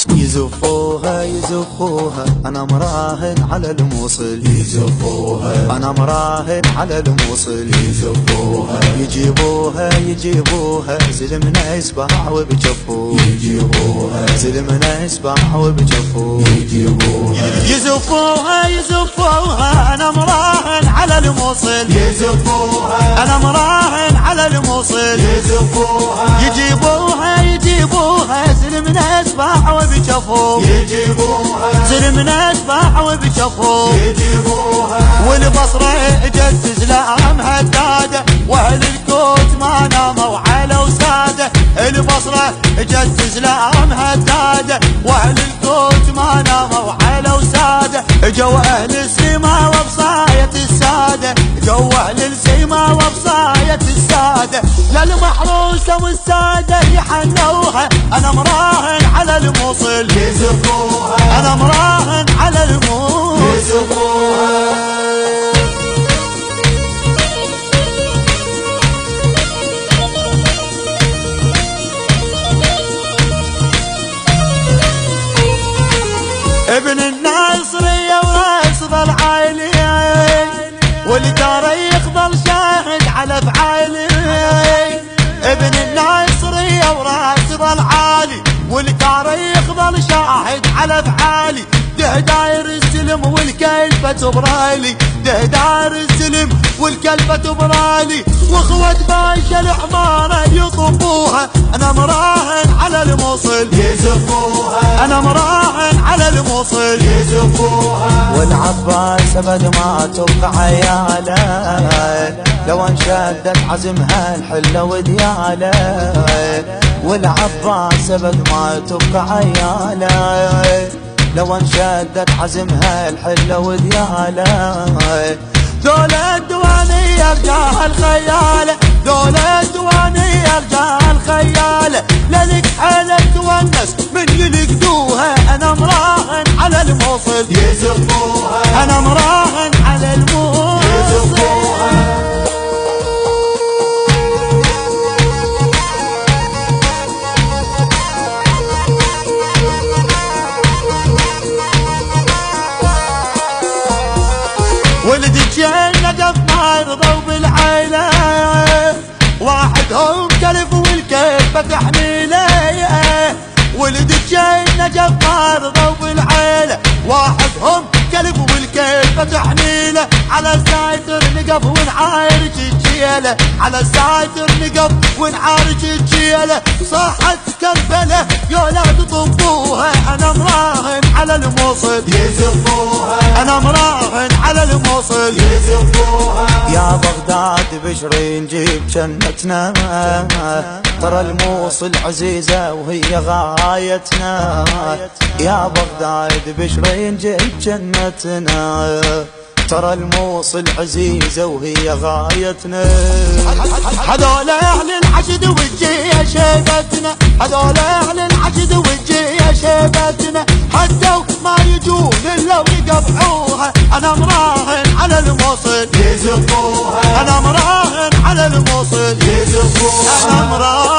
يزفوها يزفوها أنا مراهن على الموصل، يزفوها أنا مراهن على الموصل، يزفوها يجيبوها يجيبوها زلمنا يسبح وبجفوه، يجيبوها زلمنا يسبح وبجفوه، يجيبوها يزفوها يزفوها أنا مراهن على الموصل، يزفوها أنا مراهن على الموصل، يزفوها يجيبوها يجيبوها زلمنا يسبح وبجفوه، يجيبوها زلمنا يسبح وبجفوه، يجيبوها والبصرة اجت زلام هدادة واهل الكوت ما ناموا على وسادة، البصرة اجت زلام هدادة واهل الكوت ما ناموا على وسادة، جو اهل السما وبصاية السادة، جو اهل السما وبصاية السادة، للمحروسة والسادة يحنوها انا مراهن على الموصل، يزفوها انا مراهن على الموصل، يزفوها ابن الناصرية وراسض العالي والتاريخ ظل شاهد على افعالي، ابن الناصرية وراسض العالي والتاريخ ظل شاهد على افعالي، ده داير السلم والكلفة تبرالي، ده داير السلم والكلفة تبرالي، واخوة باشا الحمارة يطبوها انا مراهن على الموصل، يزفوها انا مراهن على الموصل، يزفوها والعباس ابد ما تبقى عياله لو انشدت عزمها الحله ودياله، والعباس ابد ما تبقى عياله لو انشدت عزمها الحله ودياله، ذولا الديوانية رجال خياله، ذولا الديوانية رجال خياله، للك حالة تونس من يلقدوها انا مراهن على الموصل، يزفوها انا مراهن على الموصل، يزفوها ولد الجنة قف ما يرضوا بالعيلة، واحدهم كلف والكلفة تحميله، ولد الجنة قف ما يرضوا بالعيلة، واحدهم كلف والكلفة تحميله، على السايتر نقف ونعارج الجيلة، على السايتر نقف ونعارج الجيلة، صاحت كربلة يا ولاد طبوها انا مراهن على الموصل، يزفوها انا مراهن على الموصل، يزفوها يا بغداد بشري نجيب جنتنا، ترى الموصل عزيزة وهي غايتنا، يا بغداد بشري نجيب جنتنا، ترى الموصل عزيزة وهي غايتنا، هذول اهل الحشد والجيه شيبتنا، هذول اهل الحشد والجيه شيبتنا، حتى ما يجون الا ويقبحوها انا مراهن على الموصل، يزفوها انا مراهن على الموصل، يزفوها انا مراهن